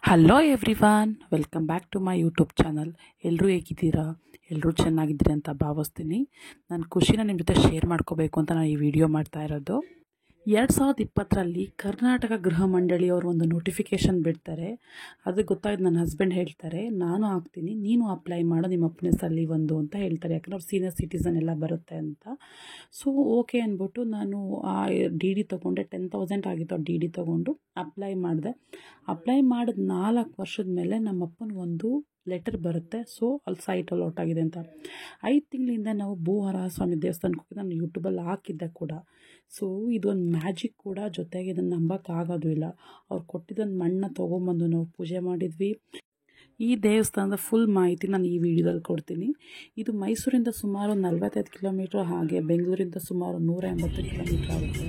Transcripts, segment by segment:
Hello everyone, welcome back to my YouTube channel. ಎಲ್ಲರೂ ಹೇಗಿದ್ದೀರಾ? ಎಲ್ಲರೂ ಚೆನ್ನಾಗಿದ್ದೀರಿ ಅಂತ ಭಾವಿಸ್ತೀನಿ. ನನ್ನ ಖುಷಿನ ನಿಮ್ಮ ಜೊತೆ ಶೇರ್ ಮಾಡ್ಕೋಬೇಕು ಅಂತ ನಾನು ಈ ವಿಡಿಯೋ ಮಾಡ್ತಾ ಇರೋದು. 2020ರಲ್ಲಿ ಕರ್ನಾಟಕ ಗೃಹ ಮಂಡಳಿಯವರು ಒಂದು ನೋಟಿಫಿಕೇಷನ್ ಬಿಡ್ತಾರೆ. ಅದು ಗೊತ್ತಾಯ್ತು, ನನ್ನ ಹಸ್ಬೆಂಡ್ ಹೇಳ್ತಾರೆ ನಾನು ಹಾಕ್ತೀನಿ, ನೀನು ಅಪ್ಲೈ ಮಾಡು, ನಿಮ್ಮ ಅಪ್ಪನೇ ಸಲ್ಲಿ ಒಂದು ಅಂತ ಹೇಳ್ತಾರೆ. ಯಾಕಂದ್ರೆ ಅವ್ರು ಸೀನಿಯರ್ ಸಿಟಿಸನ್ ಎಲ್ಲ ಬರುತ್ತೆ ಅಂತ. ಸೊ ಓಕೆ ಅಂದ್ಬಿಟ್ಟು ನಾನು ಆ ಡಿ ಡಿ ತೊಗೊಂಡೆ. 10,000 ಆಗಿತ್ತು. ಡಿ ಡಿ ತೊಗೊಂಡು ಅಪ್ಲೈ ಮಾಡಿದೆ. ಅಪ್ಲೈ ಮಾಡಿದ 4 ವರ್ಷದ ಮೇಲೆ ನಮ್ಮಪ್ಪನ ಒಂದು ಲೆಟರ್ ಬರುತ್ತೆ. ಸೊ ಅಲ್ಲಿ ಸೈಟ್ ಅಲೌಟ್ ಆಗಿದೆ ಅಂತ. 5 ತಿಂಗಳಿಂದ ನಾವು ಭೂವರಾಹ ಸ್ವಾಮಿ ದೇವಸ್ಥಾನಕ್ಕೆ ಹೋಗಿ ನಾನು ಯೂಟ್ಯೂಬಲ್ಲಿ ಹಾಕಿದ್ದೆ ಕೂಡ. ಸೊ ಇದೊಂದು ಮ್ಯಾಜಿಕ್ ಕೂಡ. ಜೊತೆಗೆ ಇದನ್ನು ನಂಬೋಕ್ಕಾಗೋದು ಇಲ್ಲ. ಅವ್ರು ಕೊಟ್ಟಿದ್ದೊಂದು ಮಣ್ಣನ್ನ ತೊಗೊಂಬಂದು ನಾವು ಪೂಜೆ ಮಾಡಿದ್ವಿ. ಈ ದೇವಸ್ಥಾನದ ಫುಲ್ ಮಾಹಿತಿ ನಾನು ಈ ವಿಡಿಯೋದಲ್ಲಿ ಕೊಡ್ತೀನಿ. ಇದು ಮೈಸೂರಿಂದ ಸುಮಾರು 45 ಕಿಲೋಮೀಟ್ರ್, ಹಾಗೆ ಬೆಂಗಳೂರಿಂದ ಸುಮಾರು 180 ಕಿಲೋಮೀಟ್ರ್ ಆಗುತ್ತೆ.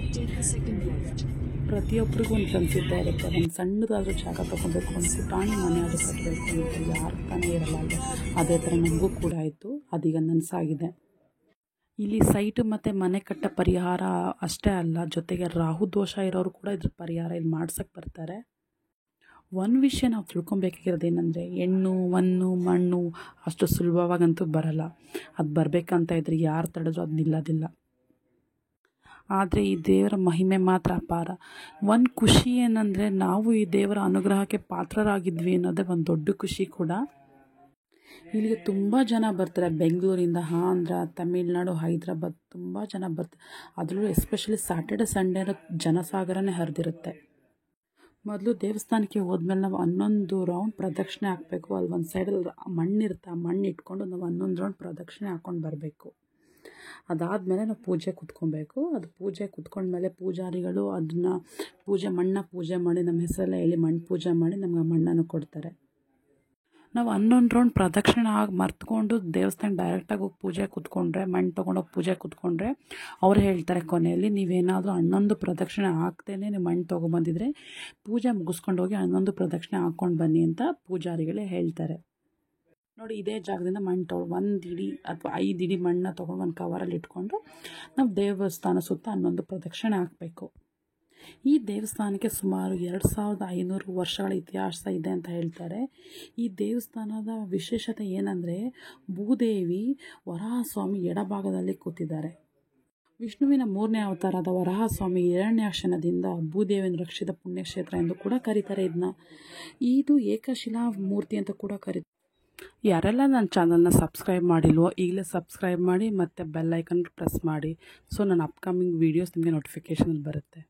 ಪ್ರತಿಯೊಬ್ಬರಿಗೂ ಒಂದು ಕನಸಿದ್ದೇ ಇರುತ್ತೆ. ಒಂದು ಸಣ್ಣದಾದರೂ ಜಾಗ ತೊಗೊಬೇಕು, ಒಂದು ಪುಟಾಣಿ ಮನೆ ಆದರೂ ಕಟ್ಟಬೇಕು ಅಂತ. ಯಾರು ತಾನೇ ಇರಲ್ಲ ಅಲ್ಲ. ಅದೇ ಥರ ನಮಗೂ ಕೂಡ ಆಯಿತು. ಅದೀಗ ನನಸಾಗಿದೆ. ಇಲ್ಲಿ ಸೈಟು ಮತ್ತು ಮನೆ ಕಟ್ಟ ಪರಿಹಾರ ಅಷ್ಟೇ ಅಲ್ಲ, ಜೊತೆಗೆ ರಾಹು ದೋಷ ಇರೋರು ಕೂಡ ಇದ್ರ ಪರಿಹಾರ ಇಲ್ಲಿ ಮಾಡ್ಸೋಕ್ಕೆ ಬರ್ತಾರೆ. ಒಂದು ವಿಷಯ ನಾವು ತಿಳ್ಕೊಬೇಕಾಗಿರೋದು ಏನಂದರೆ, ಹೆಣ್ಣು ಮಣ್ಣು ಮಣ್ಣು ಅಷ್ಟು ಸುಲಭವಾಗಂತೂ ಬರಲ್ಲ. ಅದು ಬರಬೇಕಂತ ಇದ್ರೆ ಯಾರು ತಡೆದ್ರೂ ಅದು ನಿಲ್ಲೋದಿಲ್ಲ. ಆದರೆ ಈ ದೇವರ ಮಹಿಮೆ ಮಾತ್ರ ಅಪಾರ. ಒಂದು ಖುಷಿ ಏನಂದರೆ, ನಾವು ಈ ದೇವರ ಅನುಗ್ರಹಕ್ಕೆ ಪಾತ್ರರಾಗಿದ್ವಿ ಅನ್ನೋದೇ ಒಂದು ದೊಡ್ಡ ಖುಷಿ ಕೂಡ. ಇಲ್ಲಿಗೆ ತುಂಬ ಜನ ಬರ್ತಾರೆ. ಬೆಂಗಳೂರಿಂದ, ಆಂಧ್ರ, ತಮಿಳ್ನಾಡು, ಹೈದ್ರಾಬಾದ್ ತುಂಬ ಜನ ಬರ್ತಾರೆ. ಅದರಲ್ಲೂ ಎಸ್ಪೆಷಲಿ ಸ್ಯಾಟರ್ಡೆ ಸಂಡೇ ಜನಸಾಗರನೇ ಹರಿದಿರುತ್ತೆ. ಮೊದಲು ದೇವಸ್ಥಾನಕ್ಕೆ ಹೋದ್ಮೇಲೆ ನಾವು 11 ರೌಂಡ್ ಪ್ರದಕ್ಷಿಣೆ ಹಾಕಬೇಕು. ಅಲ್ಲಿ ಒಂದು ಸೈಡಲ್ಲಿ ಮಣ್ಣಿರುತ್ತೆ. ಆ ಮಣ್ಣು ಇಟ್ಕೊಂಡು ನಾವು 11 ರೌಂಡ್ ಪ್ರದಕ್ಷಿಣೆ ಹಾಕ್ಕೊಂಡು ಬರಬೇಕು. ಅದಾದಮೇಲೆ ನಾವು ಪೂಜೆ ಕೂತ್ಕೊಬೇಕು. ಅದು ಪೂಜೆ ಕೂತ್ಕೊಂಡ್ಮೇಲೆ ಪೂಜಾರಿಗಳು ಅದನ್ನು ಮಣ್ಣು ಪೂಜೆ ಮಾಡಿ, ನಮ್ಮ ಹೆಸರೆಲ್ಲ ಹೇಳಿ ಮಣ್ಣು ಪೂಜೆ ಮಾಡಿ ನಮ್ಗೆ ಆ ಮಣ್ಣನ್ನು ಕೊಡ್ತಾರೆ. ನಾವು 11 ರೌಂಡ್ ಪ್ರದಕ್ಷಿಣೆ ಆಗಿ ಮರ್ತ್ಕೊಂಡು ದೇವಸ್ಥಾನ ಡೈರೆಕ್ಟಾಗಿ ಹೋಗಿ ಪೂಜೆ ಕೂತ್ಕೊಂಡ್ರೆ, ಮಣ್ಣು ತೊಗೊಂಡೋಗಿ ಪೂಜೆ ಕೂತ್ಕೊಂಡ್ರೆ ಅವ್ರು ಹೇಳ್ತಾರೆ ಕೊನೆಯಲ್ಲಿ, ನೀವೇನಾದರೂ 11 ಪ್ರದಕ್ಷಿಣೆ ಹಾಕ್ತೇನೆ ನೀವು ಮಣ್ಣು ತೊಗೊಂಬಂದಿದ್ರೆ ಪೂಜೆ ಮುಗಿಸ್ಕೊಂಡು ಹೋಗಿ 11 ಪ್ರದಕ್ಷಿಣೆ ಹಾಕ್ಕೊಂಡು ಬನ್ನಿ ಅಂತ ಪೂಜಾರಿಗಳೇ ಹೇಳ್ತಾರೆ. ನೋಡಿ, ಇದೇ ಜಾಗದಿಂದ ಮಣ್ಣು ತೊಗೊಂಡು 1 ಇಡಿ ಅಥವಾ 5 ಇಡಿ ಮಣ್ಣನ್ನ ತೊಗೊಂಡು ಒಂದು ಕವರಲ್ಲಿ ಇಟ್ಕೊಂಡು ನಾವು ದೇವಸ್ಥಾನ ಸುತ್ತ 11 ಪ್ರದಕ್ಷಿಣೆ ಹಾಕಬೇಕು. ಈ ದೇವಸ್ಥಾನಕ್ಕೆ ಸುಮಾರು 2500 ವರ್ಷಗಳ ಇತಿಹಾಸ ಇದೆ ಅಂತ ಹೇಳ್ತಾರೆ. ಈ ದೇವಸ್ಥಾನದ ವಿಶೇಷತೆ ಏನಂದರೆ, ಭೂದೇವಿ ವರಾಹಸ್ವಾಮಿ ಎಡಭಾಗದಲ್ಲಿ ಕೂತಿದ್ದಾರೆ. ವಿಷ್ಣುವಿನ 3ನೇ ಅವತಾರದ ವರಾಹಸ್ವಾಮಿ ಹಿರಣ್ಯಾಕ್ಷದಿಂದ ಭೂದೇವಿಯನ್ನು ರಕ್ಷಿತ ಪುಣ್ಯಕ್ಷೇತ್ರ ಎಂದು ಕೂಡ ಕರೀತಾರೆ ಇದನ್ನ. ಇದು ಏಕಶಿಲಾ ಮೂರ್ತಿ ಅಂತ ಕೂಡ ಕರೀತಾರೆ. ಯಾರೆಲ್ಲ ನನ್ನ ಚಾನಲ್ನ ಸಬ್ಸ್ಕ್ರೈಬ್ ಮಾಡಿಲ್ವೋ ಈಗಲೇ ಸಬ್ಸ್ಕ್ರೈಬ್ ಮಾಡಿ ಮತ್ತು ಬೆಲ್ ಐಕನ್ ಪ್ರೆಸ್ ಮಾಡಿ. ಸೊ ನನ್ನ ಅಪ್ಕಮಿಂಗ್ ವೀಡಿಯೋಸ್ ನಿಮಗೆ ನೋಟಿಫಿಕೇಷನಲ್ಲಿ ಬರುತ್ತೆ.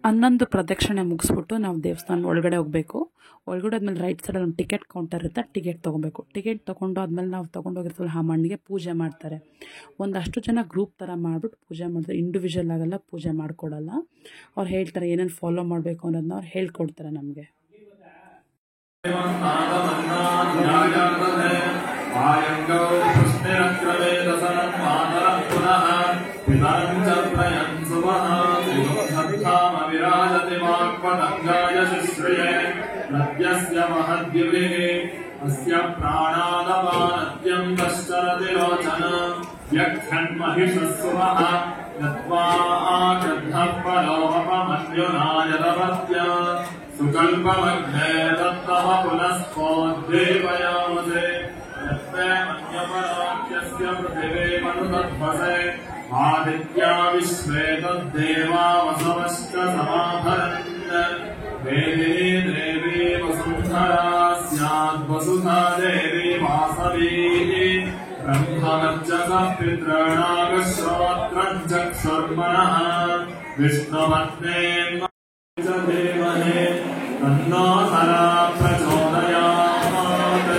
ಹನ್ನೊಂದು ಪ್ರದಕ್ಷಿಣೆ ಮುಗಿಸ್ಬಿಟ್ಟು ನಾವು ದೇವಸ್ಥಾನ ಒಳಗಡೆ ಹೋಗಬೇಕು. ಒಳಗಡೆ ಆದಮೇಲೆ ರೈಟ್ ಸೈಡಲ್ಲಿ ಒಂದು ಟಿಕೆಟ್ ಕೌಂಟರ್ ಇರುತ್ತೆ. ಟಿಕೆಟ್ ತೊಗೊಬೇಕು. ಟಿಕೆಟ್ ತೊಗೊಂಡು ಆದಮೇಲೆ ನಾವು ತೊಗೊಂಡೋಗಿರ್ತೀವಲ್ಲ ಆ ಮಣ್ಣಿಗೆ ಪೂಜೆ ಮಾಡ್ತಾರೆ. ಒಂದಷ್ಟು ಜನ ಗ್ರೂಪ್ ಥರ ಮಾಡಿಬಿಟ್ಟು ಪೂಜೆ ಮಾಡ್ತಾರೆ. ಇಂಡಿವಿಜುವಲ್ ಆಗೆಲ್ಲ ಪೂಜೆ ಮಾಡಿಕೊಡಲ್ಲ. ಅವ್ರು ಹೇಳ್ತಾರೆ ಏನೇನು ಫಾಲೋ ಮಾಡಬೇಕು ಅನ್ನೋದನ್ನ ಅವ್ರು ಹೇಳ್ಕೊಡ್ತಾರೆ ನಮಗೆ. वायंगौ पुष्टिरक्रमे दशनं मातरं पुनः विराजते वाक्पतंगाय शुश्रिये प्रत्यस्य महद्युभिः अस्य प्राणादपानत्यं कश्चरति लोचन यक्षन्महिषस्सुमः यत्वा आकृद्धः परोपमन्युनायतपत्य सुकल्पमग्ने तत्तव पुनस्त्वोद्दीपयामसे यत्ते मन्यपराख्यस्य पृथिवे मनुतध्वसे आदित्या विश्वे तद्देवा वसवश्च समाभरन् वेदिनी देवी वसुन्धरा स्याद्वसुधा देवी वासवी ब्रह्मवर्चसः पितॄणागश्रोत्रम् चक्षुर्मनः विष्णुपत्ने च देमहे तन्नो हरा प्रचोदयात्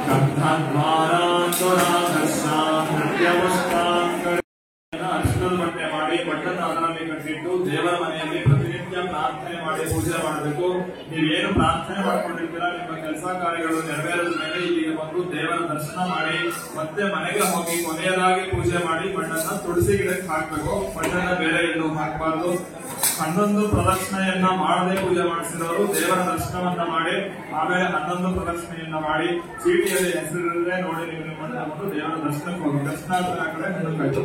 गन्धद्वारान्तराधर्षान् नृत्यपुष्पान् ಅರಿಶಿನದ ಬಟ್ಟೆ ಮಾಡಿ ಬಟ್ಟನ್ನ ಅದರಲ್ಲಿ ಕಟ್ಟಿಟ್ಟು ದೇವರ ಮನೆಯಲ್ಲಿ ಪ್ರತಿನಿತ್ಯ ಪ್ರಾರ್ಥನೆ ಮಾಡಿ ಪೂಜೆ ಮಾಡಬೇಕು. ನೀವೇನು ಪ್ರಾರ್ಥನೆ ಮಾಡ್ಕೊಂಡಿರ್ತೀರಾ ನಿಮ್ಮ ಕೆಲಸ ಕಾರ್ಯಗಳು ನೆರವೇರಿದ ಮೇಲೆ ಇಲ್ಲಿಗೆ ಬಂದು ದೇವರ ದರ್ಶನ ಮಾಡಿ ಮತ್ತೆ ಮನೆಗೆ ಹೋಗಿ ಕೊನೆಯದಾಗಿ ಪೂಜೆ ಮಾಡಿ ಬಣ್ಣನ ತುಳಸಿ ಗಿಡಕ್ಕೆ ಹಾಕ್ಬೇಕು. ಬಣ್ಣನ ಬೇರೆ ಎಲ್ಲೂ ಹಾಕಬಾರ್ದು. 11 ಪ್ರದಕ್ಷಿಣೆಯನ್ನ ಮಾಡದೆ ಪೂಜೆ ಮಾಡಿಸಿದವರು ದೇವರ ದರ್ಶನವನ್ನ ಮಾಡಿ ಆಮೇಲೆ 11 ಪ್ರದಕ್ಷಿಣೆಯನ್ನ ಮಾಡಿ ಚೀಟಿಯಲ್ಲಿ ಹೆಸರಿಲ್ಲದೆ ನೋಡಿ ನೀವು ನಿಮ್ಮ ಬಂದು ದೇವರ ದರ್ಶನಕ್ಕೆ ಹೋಗಿ ದರ್ಶನಾರ್ಥನ ಕಡೆ ಮುಂದಕ್ಕಾಯ್ತು.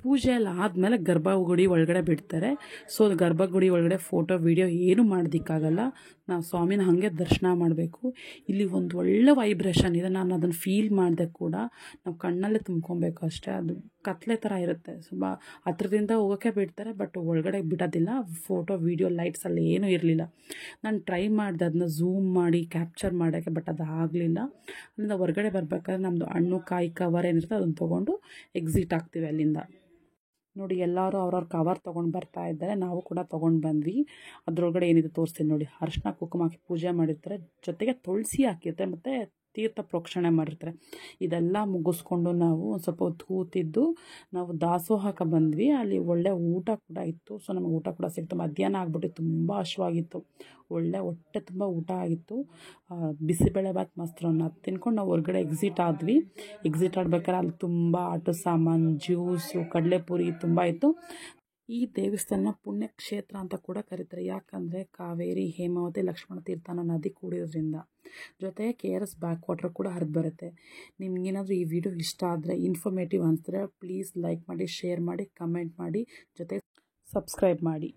ಪೂಜೆ ಎಲ್ಲ ಆದಮೇಲೆ ಗರ್ಭಗುಡಿ ಒಳಗಡೆ ಬಿಡ್ತಾರೆ. ಸೊ ಗರ್ಭಗುಡಿ ಒಳಗಡೆ ಫೋಟೋ ವಿಡಿಯೋ ಏನು ಮಾಡೋದಕ್ಕಾಗಲ್ಲ. ನಾವು ಸ್ವಾಮಿನ ಹಾಗೆ ದರ್ಶನ ಮಾಡಬೇಕು. ಇಲ್ಲಿ ಒಂದು ಒಳ್ಳೆ ವೈಬ್ರೇಷನ್ ಇದೆ. ನಾನು ಅದನ್ನು ಫೀಲ್ ಮಾಡಿದೆ ಕೂಡ. ನಾವು ಕಣ್ಣಲ್ಲೇ ತುಂಬ್ಕೊಬೇಕು ಅಷ್ಟೇ. ಅದು ಕತ್ಲೆ ಥರ ಇರುತ್ತೆ. ಸ್ವಲ್ಪ ಹತ್ರದಿಂದ ಹೋಗೋಕ್ಕೆ ಬಿಡ್ತಾರೆ, ಬಟ್ ಒಳಗಡೆ ಬಿಡೋದಿಲ್ಲ. ಫೋಟೋ ವಿಡಿಯೋ ಲೈಟ್ಸ್ ಅಲ್ಲಿ ಏನೂ ಇರಲಿಲ್ಲ. ನಾನು ಟ್ರೈ ಮಾಡಿದೆ ಅದನ್ನ ಝೂಮ್ ಮಾಡಿ ಕ್ಯಾಪ್ಚರ್ ಮಾಡೋಕ್ಕೆ, ಬಟ್ ಅದು ಆಗಲಿಲ್ಲ. ಅಲ್ಲಿಂದ ಹೊರಗಡೆ ಬರಬೇಕಾದ್ರೆ ನಮ್ಮದು ಹಣ್ಣು ಕಾಯಿ ಕವರ್ ಏನಿರುತ್ತೆ ಅದನ್ನು ತೊಗೊಂಡು ಎಕ್ಸಿಟ್ ಆಗ್ತೀವಿ ಅಲ್ಲಿಂದ. ನೋಡಿ ಎಲ್ಲರೂ ಅವ್ರವ್ರ ಕವರ್ ತೊಗೊಂಡು ಬರ್ತಾ ಇದ್ದಾರೆ. ನಾವು ಕೂಡ ತೊಗೊಂಡು ಬಂದ್ವಿ. ಅದರೊಳಗಡೆ ಏನಿದೆ ತೋರಿಸ್ತೀನಿ ನೋಡಿ. ಅರಿಶಿನ ಕುಂಕುಮ ಹಾಕಿ ಪೂಜೆ ಮಾಡಿರ್ತಾರೆ, ಜೊತೆಗೆ ತುಳಸಿ ಹಾಕಿರ್ತಾರೆ ಮತ್ತು ತೀರ್ಥ ಪ್ರೋಕ್ಷಣೆ ಮಾಡಿರ್ತಾರೆ. ಇದೆಲ್ಲ ಮುಗಿಸ್ಕೊಂಡು ನಾವು ಒಂದು ಸ್ವಲ್ಪ ಹೊತ್ತು ಕೂತಿದ್ದು ನಾವು ದಾಸೋಹಕ್ಕೆ ಬಂದ್ವಿ. ಅಲ್ಲಿ ಒಳ್ಳೆ ಊಟ ಕೂಡ ಇತ್ತು. ಸೊ ನಮಗೆ ಊಟ ಕೂಡ ಸಿಕ್ತು. ಮಧ್ಯಾಹ್ನ ಆಗ್ಬಿಟ್ಟು ತುಂಬ ಹಶ್ವಾಗಿತ್ತು. ಒಳ್ಳೆ ಹೊಟ್ಟೆ ತುಂಬ ಊಟ ಆಗಿತ್ತು. ಬಿಸಿಬೇಳೆ ಬಾತ್ ಮೊಸರನ್ನ ಅದು ತಿನ್ಕೊಂಡು ನಾವು ಹೊರಗಡೆ ಎಕ್ಸಿಟ್ ಆದ್ವಿ. ಎಕ್ಸಿಟ್ ಆಡ್ಬೇಕಾದ್ರೆ ಅಲ್ಲಿ ತುಂಬ ಆಟೋ ಸಾಮಾನು, ಜ್ಯೂಸು, ಕಡಲೆಪುರಿ ತುಂಬ ಇತ್ತು. ಈ ದೇವಸ್ಥಾನ ಪುಣ್ಯಕ್ಷೇತ್ರ ಅಂತ ಕೂಡ ಕರೀತಾರೆ. ಯಾಕಂದರೆ ಕಾವೇರಿ, ಹೇಮಾವತಿ, ಲಕ್ಷ್ಮಣ ತೀರ್ಥ ಅನ್ನೋ ನದಿ ಕೂಡಿರೋದ್ರಿಂದ. ಜೊತೆಗೆ KRS ಬ್ಯಾಕ್ ವಾಟರ್ ಕೂಡ ಹರಿದು ಬರುತ್ತೆ. ನಿಮ್ಗೇನಾದರೂ ಈ ವಿಡಿಯೋ ಇಷ್ಟ ಆದರೆ, ಇನ್ಫಾರ್ಮೇಟಿವ್ ಅನಿಸಿದ್ರೆ ಪ್ಲೀಸ್ ಲೈಕ್ ಮಾಡಿ, ಶೇರ್ ಮಾಡಿ, ಕಮೆಂಟ್ ಮಾಡಿ, ಜೊತೆಗೆ ಸಬ್ಸ್ಕ್ರೈಬ್ ಮಾಡಿ.